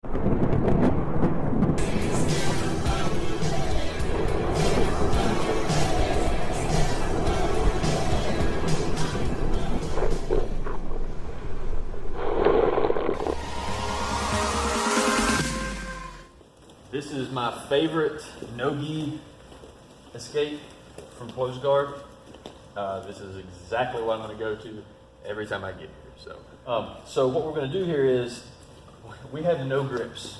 This is my favorite NoGi escape from close guard. This is exactly what I'm going to go to every time I get here. So what we're going to do here is we have no grips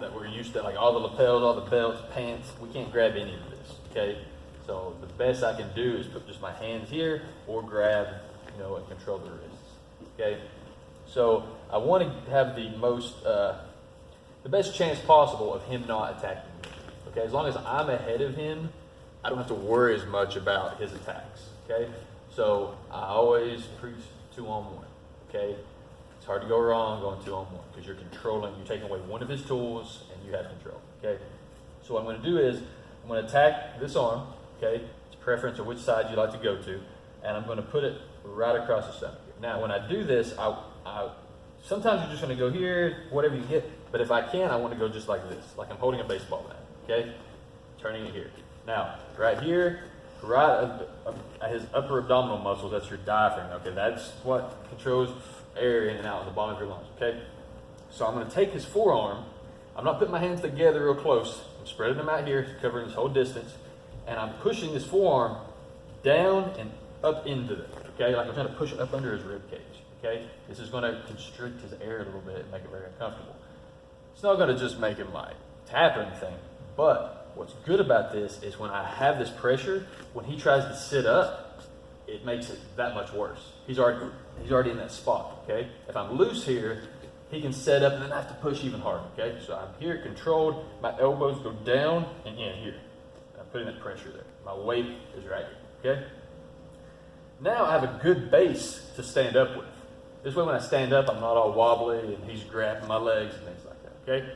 that we're used to, like all the lapels, all the belts, pants. We can't grab any of this. Okay, so the best I can do is put just my hands here or grab, and control the wrists. Okay, so I want to have the best chance possible of him not attacking me. Okay, as long as I'm ahead of him, I don't have to worry as much about his attacks. Okay, so I always preach 2-on-1. Okay, it's hard to go wrong going 2-on-1 because you're taking away one of his tools and you have control. Okay, so what I'm going to do is I'm going to attack this arm. Okay, it's preference of which side you like to go to, and I'm going to put it right across the center. Now, when I do this, sometimes you're just going to go here, whatever you get. But if I can, I want to go just like this, like I'm holding a baseball bat, okay? Turning it here. Now, right here, right at his upper abdominal muscles, that's your diaphragm, okay? That's what controls air in and out of the bottom of your lungs, okay? So I'm going to take his forearm. I'm not putting my hands together real close. I'm spreading them out here, covering this whole distance. And I'm pushing this forearm down and up into it, okay? Like I'm trying to push it up under his rib cage, okay? This is going to constrict his air a little bit and make it very uncomfortable. It's not going to just make him like tap or anything, but what's good about this is when I have this pressure, when he tries to sit up, it makes it that much worse. He's already in that spot, okay? If I'm loose here, he can set up and then I have to push even harder, okay? So I'm here controlled, my elbows go down and in here. I'm putting that pressure there. My weight is right here, okay? Now I have a good base to stand up with. This way when I stand up, I'm not all wobbly and he's grabbing my legs and things like that. Okay,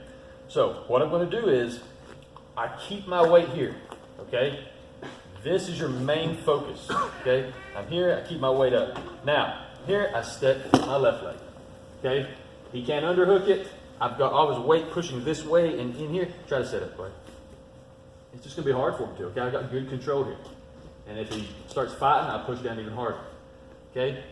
so what I'm going to do is I keep my weight here. Okay, this is your main focus. Okay, I'm here, I keep my weight up. Now, here I step my left leg. Okay, he can't underhook it. I've got all his weight pushing this way and in here. Try to set up, buddy. It's just going to be hard for him to. Okay, I've got good control here. And if he starts fighting, I push down even harder. Okay.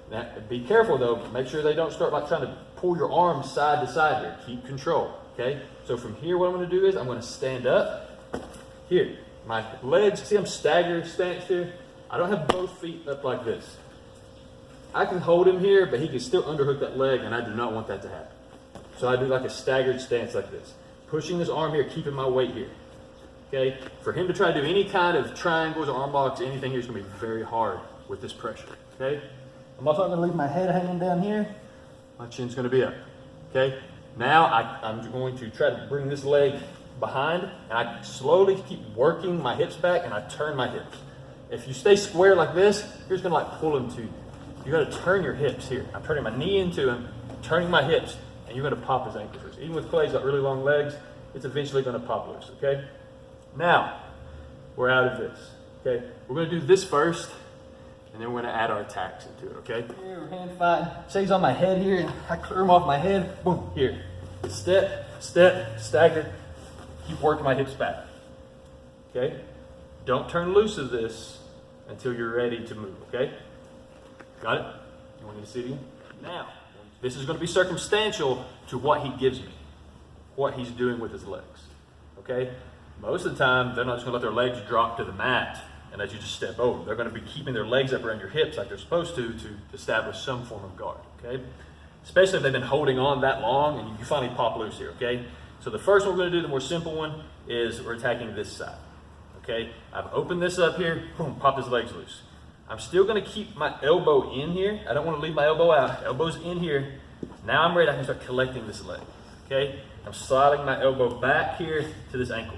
Now, be careful though, make sure they don't start like trying to pull your arms side to side here. Keep control, okay? So from here, what I'm gonna do is I'm gonna stand up. Here, my legs, see I'm staggered stance here? I don't have both feet up like this. I can hold him here, but he can still underhook that leg, and I do not want that to happen. So I do like a staggered stance like this. Pushing this arm here, keeping my weight here. Okay? For him to try to do any kind of triangles or arm locks, anything here is gonna be very hard with this pressure, okay? I'm also going to leave my head hanging down here. My chin's going to be up. Okay? Now I'm going to try to bring this leg behind, and I slowly keep working my hips back, and I turn my hips. If you stay square like this, you're just going to like pull him to you. You got to turn your hips here. I'm turning my knee into him, turning my hips, and you're going to pop his ankles loose. Even with Clay's got really long legs, it's eventually going to pop loose. Okay? Now we're out of this. Okay? We're going to do this first. And then we're going to add our attacks into it, okay? Here, we're hand fighting. Say he's on my head here, and I clear him off my head. Boom, here. Step, step, stagger. Keep working my hips back. Okay? Don't turn loose of this until you're ready to move, okay? Got it? You want me to see it again? Now, this is going to be circumstantial to what he gives me, what he's doing with his legs, okay? Most of the time, they're not just going to let their legs drop to the mat and let you just step over. They're going to be keeping their legs up around your hips like they're supposed to establish some form of guard, okay? Especially if they've been holding on that long and you finally pop loose here, okay? So the first one we're going to do, the more simple one, is we're attacking this side, okay? I've opened this up here, boom, pop his legs loose. I'm still going to keep my elbow in here. I don't want to leave my elbow out. Elbow's in here. Now I'm ready. I can start collecting this leg, okay? I'm sliding my elbow back here to this ankle.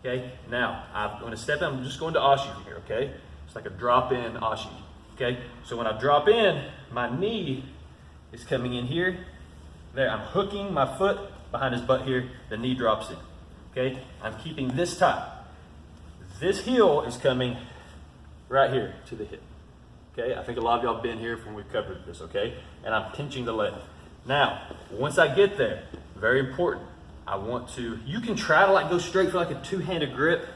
Okay, now I'm going to step in. I'm just going to Ashi from here, okay? It's like a drop-in Ashi, okay? So when I drop in, my knee is coming in here. There, I'm hooking my foot behind his butt here. The knee drops in, okay? I'm keeping this tight. This heel is coming right here to the hip, okay? I think a lot of y'all have been here when we've covered this, okay? And I'm pinching the leg. Now, once I get there, very important, you can try to like go straight for like a two-handed grip.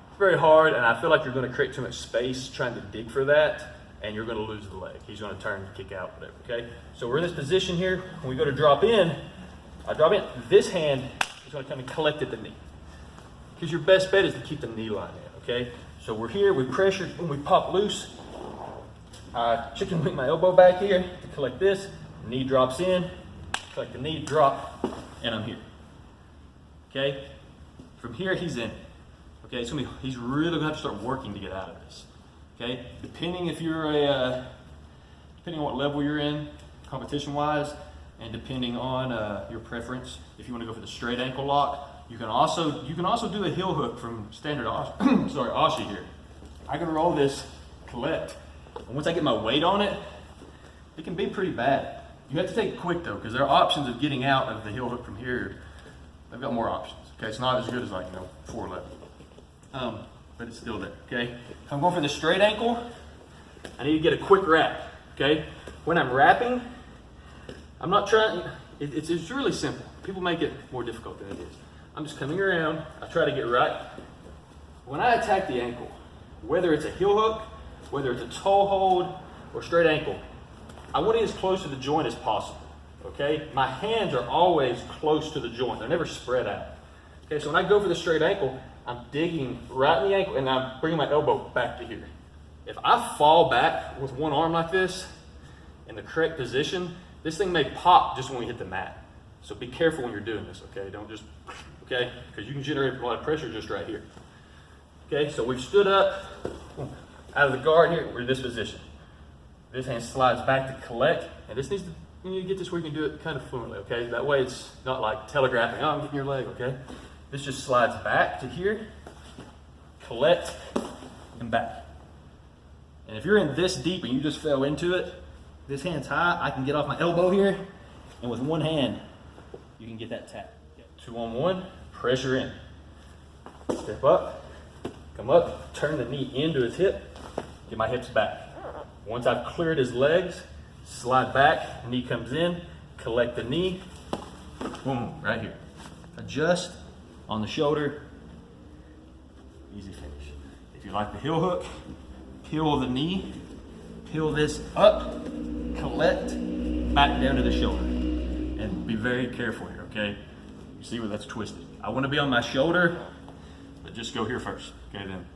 It's very hard, and I feel like you're gonna create too much space trying to dig for that, and you're gonna lose the leg. He's gonna turn, kick out, whatever, okay? So we're in this position here. When we go to drop in, I drop in, this hand is gonna come and collect at the knee. Because your best bet is to keep the knee line in, okay? So we're here, we pressure, when we pop loose, chicken wing my elbow back here to collect this, knee drops in, collect the knee, drop, and I'm here. Okay? From here, he's in. Okay, he's really gonna have to start working to get out of this. Okay? Depending on what level you're in, competition-wise, and depending on your preference, if you want to go for the straight ankle lock, you can also do a heel hook from standard Oshi here. I can roll this, collect, and once I get my weight on it, it can be pretty bad. You have to take it quick though, because there are options of getting out of the heel hook from here. They've got more options. Okay, it's not as good as like 411, but it's still there. Okay, if I'm going for the straight ankle, I need to get a quick wrap. Okay, when I'm wrapping, I'm not trying. It's really simple. People make it more difficult than it is. I'm just coming around. I try to get right. When I attack the ankle, whether it's a heel hook, whether it's a toe hold, or straight ankle, I want to get as close to the joint as possible. Okay? My hands are always close to the joint. They're never spread out. Okay, so when I go for the straight ankle, I'm digging right in the ankle and I'm bringing my elbow back to here. If I fall back with one arm like this in the correct position, this thing may pop just when we hit the mat. So be careful when you're doing this, okay? Don't just, okay? Because you can generate a lot of pressure just right here. Okay, so we've stood up out of the guard here. We're in this position. This hand slides back to collect, and this needs to, you need to get this where you can do it kind of fluently, okay? That way it's not like telegraphing, oh, I'm getting your leg, okay? This just slides back to here, collect, and back. And if you're in this deep and you just fell into it, this hand's high, I can get off my elbow here, and with one hand, you can get that tap. 2-on-1, pressure in. Step up, come up, turn the knee into his hip, get my hips back. Once I've cleared his legs, slide back, knee comes in, collect the knee, boom, right here. Adjust on the shoulder, easy finish. If you like the heel hook, peel the knee, peel this up, collect, back down to the shoulder. And be very careful here, okay? You see where that's twisted. I want to be on my shoulder, but just go here first, okay, then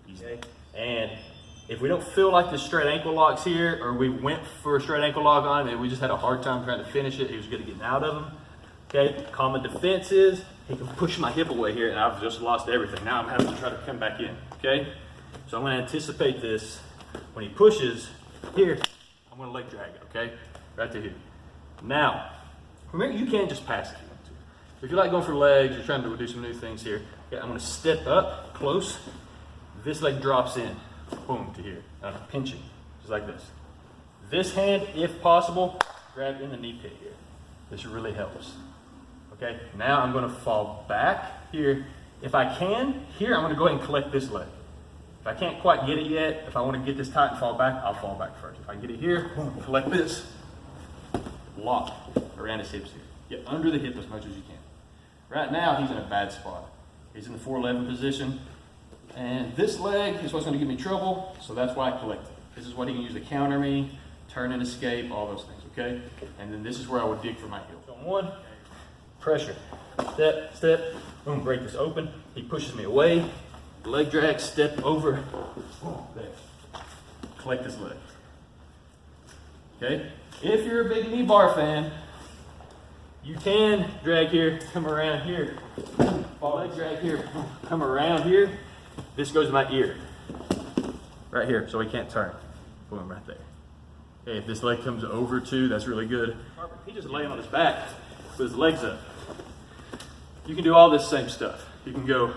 easy. Okay. And if we don't feel like the straight ankle lock's here, or we went for a straight ankle lock on him and we just had a hard time trying to finish it, he was good at getting out of them, okay? Common defense is he can push my hip away here and I've just lost everything. Now I'm having to try to come back in, okay? So I'm going to anticipate this. When he pushes here, I'm going to leg drag it, okay? Right to here. Now, remember, you can just pass if you want to. If you like going for legs, you're trying to do some new things here, okay, I'm going to step up close. This leg drops in. Boom, to here. And I'm pinching, just like this. This hand, if possible, grab in the knee pit here. This really helps. Okay, now I'm gonna fall back here. If I can, here I'm gonna go ahead and collect this leg. If I can't quite get it yet, if I wanna get this tight and fall back, I'll fall back first. If I get it here, boom, collect this, lock around his hips here. Get under the hip as much as you can. Right now, he's in a bad spot. He's in the 411 position. And this leg is what's going to give me trouble, so that's why I collect it. This is what he can use to counter me, turn and escape, all those things, okay? And then this is where I would dig for my heel. So 1, pressure, step, step, boom, break this open. He pushes me away, leg drag, step over, boom, there. Collect this leg, okay? If you're a big knee bar fan, you can drag here, come around here, leg drag here, come around here. This goes to my ear, right here, so he can't turn. Boom, right there. Okay, if this leg comes over too, that's really good. He's just laying on his back with his legs up. You can do all this same stuff. You can go,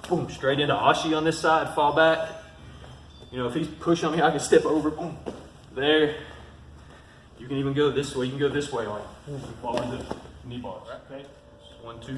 boom, straight into Oshi on this side, fall back. You know, if he's pushing on me, I can step over, boom, there. You can even go this way. You can go this way, like, fall into knee bars, right? Okay, 1, 2, 3.